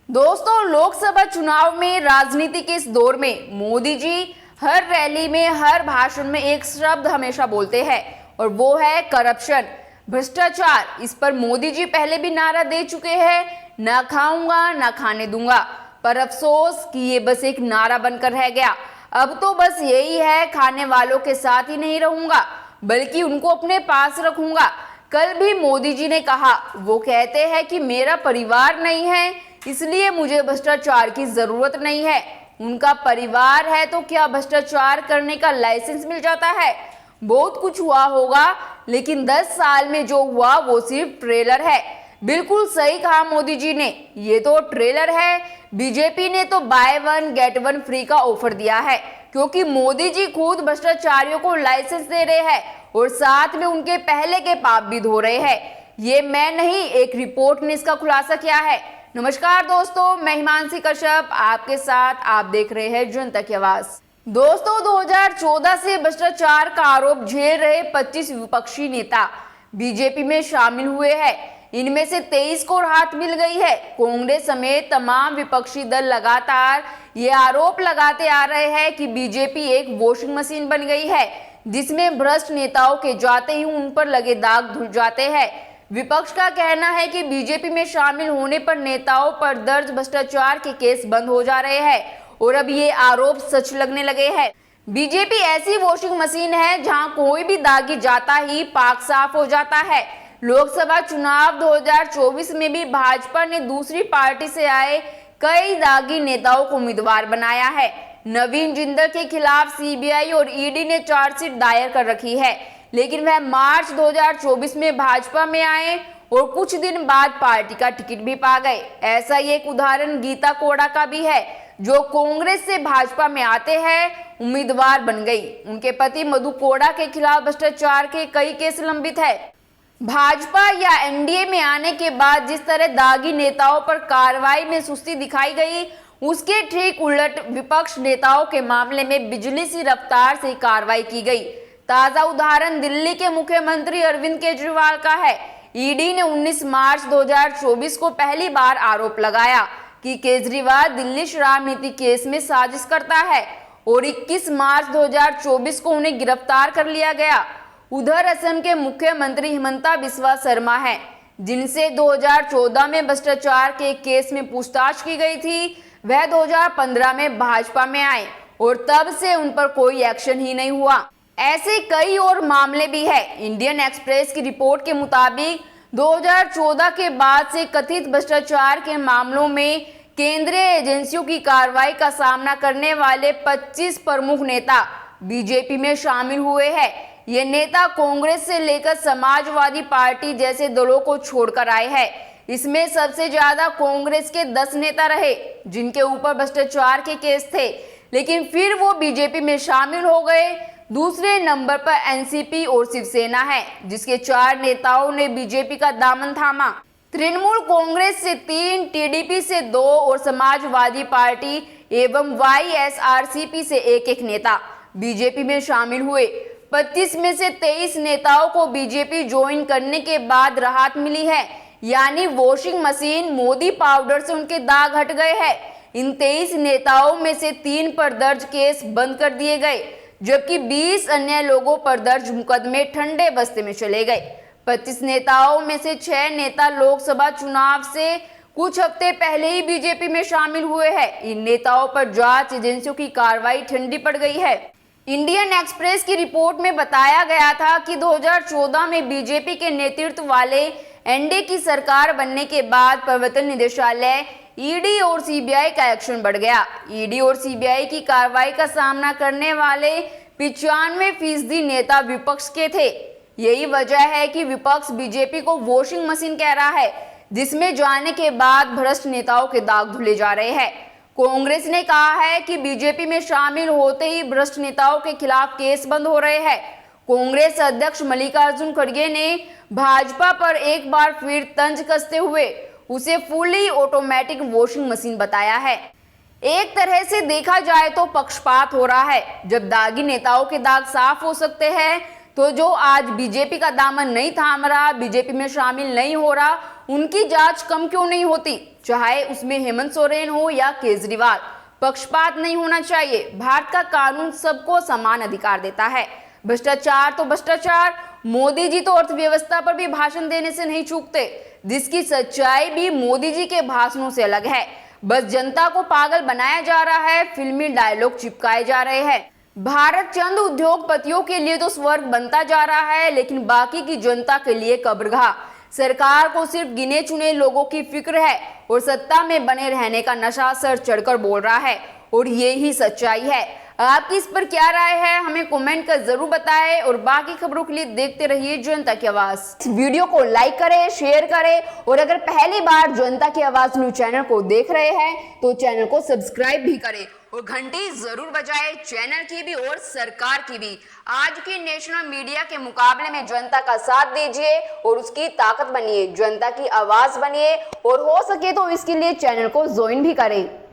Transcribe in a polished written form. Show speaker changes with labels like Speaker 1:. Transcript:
Speaker 1: दोस्तों, लोकसभा चुनाव में राजनीति के इस दौर में मोदी जी हर रैली में, हर भाषण में एक शब्द हमेशा बोलते हैं और वो है करप्शन, भ्रष्टाचार। इस पर मोदी जी पहले भी नारा दे चुके हैं, ना खाऊंगा ना खाने दूंगा। पर अफसोस कि ये बस एक नारा बनकर रह गया। अब तो बस यही है, खाने वालों के साथ ही नहीं रहूंगा बल्कि उनको अपने पास रखूंगा। कल भी मोदी जी ने कहा, वो कहते हैं कि मेरा परिवार नहीं है इसलिए मुझे भ्रष्टाचार की जरूरत नहीं है। उनका परिवार है तो क्या भ्रष्टाचार करने का लाइसेंस मिल जाता है? बहुत कुछ हुआ होगा, लेकिन 10 साल में जो हुआ वो सिर्फ ट्रेलर है। बिल्कुल सही कहा मोदी जी ने, ये तो ट्रेलर है। बीजेपी ने तो by one get one free का ऑफर दिया है, क्योंकि मोदी जी खुद भ्रष्टाचारियों को लाइसेंस दे रहे हैं और साथ में उनके पहले के पाप भी धो रहे हैं। ये मैं नहीं, एक रिपोर्ट ने इसका खुलासा किया है। नमस्कार दोस्तों, मैं हिमांशी कश्यप आपके साथ। आप देख रहे हैं जनता की आवाज। दोस्तों, 2014 से भ्रष्टाचार का आरोप झेल रहे 25 विपक्षी नेता बीजेपी में शामिल हुए हैं। इनमें से 23 को राहत मिल गई है। कांग्रेस समेत तमाम विपक्षी दल लगातार ये आरोप लगाते आ रहे हैं कि बीजेपी एक वॉशिंग मशीन बन गई है, जिसमें भ्रष्ट नेताओं के जाते ही उन पर लगे दाग धुल जाते हैं। विपक्ष का कहना है कि बीजेपी में शामिल होने पर नेताओं पर दर्ज भ्रष्टाचार के केस बंद हो जा रहे हैं और अब ये आरोप सच लगने लगे हैं। बीजेपी ऐसी वॉशिंग मशीन है जहां कोई भी दागी जाता ही पाक साफ हो जाता है। लोकसभा चुनाव 2024 में भी भाजपा ने दूसरी पार्टी से आए कई दागी नेताओं को उम्मीदवार बनाया है। नवीन जिंदल के खिलाफ सीबीआई और ईडी ने चार्जशीट दायर कर रखी है, लेकिन वह मार्च 2024 में भाजपा में आए और कुछ दिन बाद पार्टी का टिकट भी पा गए। ऐसा ही एक उदाहरण गीता कोड़ा का भी है, जो कांग्रेस से भाजपा में आते हैं उम्मीदवार बन गई। उनके पति मधु कोड़ा के खिलाफ भ्रष्टाचार के कई केस लंबित है। भाजपा या एनडीए में आने के बाद जिस तरह दागी नेताओं पर कार्रवाई में सुस्ती दिखाई गई, उसके ठीक उलट विपक्ष नेताओं के मामले में बिजली सी रफ्तार से कार्रवाई की गई। ताजा उदाहरण दिल्ली के मुख्यमंत्री अरविंद केजरीवाल का है। ईडी ने 19 मार्च 2024 को पहली बार आरोप लगाया कि केजरीवाल दिल्ली शराब नीति केस में साजिश करता है और 21 मार्च 2024 को उन्हें गिरफ्तार कर लिया गया। उधर असम के मुख्यमंत्री हिमंता बिस्वा शर्मा हैं, जिनसे 2014 में भ्रष्टाचार के केस में पूछताछ की गई थी। वह 2015 में भाजपा में आए और तब से उन पर कोई एक्शन ही नहीं हुआ। ऐसे कई और मामले भी हैं। इंडियन एक्सप्रेस की रिपोर्ट के मुताबिक 2014 के बाद से कथित भ्रष्टाचार के मामलों में केंद्रीय एजेंसियों की कार्रवाई का सामना करने वाले 25 प्रमुख नेता बीजेपी में शामिल हुए हैं। ये नेता कांग्रेस से लेकर समाजवादी पार्टी जैसे दलों को छोड़कर आए हैं। इसमें सबसे ज्यादा कांग्रेस के 10 नेता रहे जिनके ऊपर भ्रष्टाचार के केस थे, लेकिन फिर वो बीजेपी में शामिल हो गए। दूसरे नंबर पर एनसीपी और शिवसेना है, जिसके 4 नेताओं ने बीजेपी का दामन थामा। तृणमूल कांग्रेस से 3, टीडीपी से 2 और समाजवादी पार्टी एवं वाईएसआरसीपी से एक नेता बीजेपी में शामिल हुए। 25 में से 23 नेताओं को बीजेपी ज्वाइन करने के बाद राहत मिली है, यानी वॉशिंग मशीन मोदी पाउडर से उनके दाग हट गए हैं। इन 23 नेताओं में से 3 पर दर्ज केस बंद कर दिए गए, जबकि 20 अन्य लोगों पर दर्ज मुकदमे ठंडे बस्ते में चले गए। 25 नेताओं में से 6 नेता लोकसभा चुनाव से कुछ हफ्ते पहले ही बीजेपी में शामिल हुए हैं। इन नेताओं पर जांच एजेंसियों की कार्रवाई ठंडी पड़ गई है। इंडियन एक्सप्रेस की रिपोर्ट में बताया गया था कि 2014 में बीजेपी के नेतृत्व वाले एनडीए की सरकार बनने के बाद प्रवर्तन निदेशालय, ईडी और सीबीआई का एक्शन बढ़ गया। ईडी और सीबीआई की कार्रवाई का सामना करने वाले 95% नेता विपक्ष के थे। यही वजह है कि विपक्ष बीजेपी को वॉशिंग मशीन कह रहा है, जिसमें जाने के बाद भ्रष्ट नेताओं के दाग धुले जा रहे हैं। कांग्रेस ने कहा है कि बीजेपी में शामिल होते ही भ्रष्ट नेताओं के खिलाफ केस बंद हो रहे हैं। कांग्रेस अध्यक्ष मल्लिकार्जुन खड़गे ने भाजपा पर एक बार फिर तंज कसते हुए उसे फुली ऑटोमेटिक वॉशिंग मशीन बताया है। एक तरह से देखा जाए तो पक्षपात हो रहा है। जब दागी नेताओं के दाग साफ हो सकते हैं, तो जो आज बीजेपी का दामन नहीं थाम रहा, बीजेपी में शामिल नहीं हो रहा, उनकी जांच कम क्यों नहीं होती, चाहे उसमें हेमंत सोरेन हो या केजरीवाल। पक्षपात नहीं होना चाहिए। भारत का कानून सबको समान अधिकार देता है। भ्रष्टाचार तो भ्रष्टाचार। मोदी जी तो अर्थव्यवस्था पर भी भाषण देने से नहीं चूकते, जिसकी सच्चाई भी मोदी जी के भाषणों से अलग है। बस जनता को पागल बनाया जा रहा है, फिल्मी डायलॉग चिपकाए जा रहे हैं। भारत चंद उद्योगपतियों के लिए तो स्वर्ग बनता जा रहा है, लेकिन बाकी की जनता के लिए कब्रगाह। सरकार को सिर्फ गिने चुने लोगों की फिक्र है और सत्ता में बने रहने का नशा सर चढ़कर बोल रहा है, और ये ही सच्चाई है। आपकी इस पर क्या राय है, हमें कमेंट कर जरूर बताएं, और बाकी खबरों के लिए देखते रहिए जनता की आवाज। इस वीडियो को लाइक करें, शेयर करें, और अगर पहली बार जनता की आवाज न्यूज चैनल को देख रहे हैं तो चैनल को सब्सक्राइब भी करें और घंटी जरूर बजाएं, चैनल की भी और सरकार की भी। आज की नेशनल मीडिया के मुकाबले में जनता का साथ दीजिए और उसकी ताकत बनिए, जनता की आवाज बनिए, और हो सके तो इसके लिए चैनल को ज्वाइन भी करें।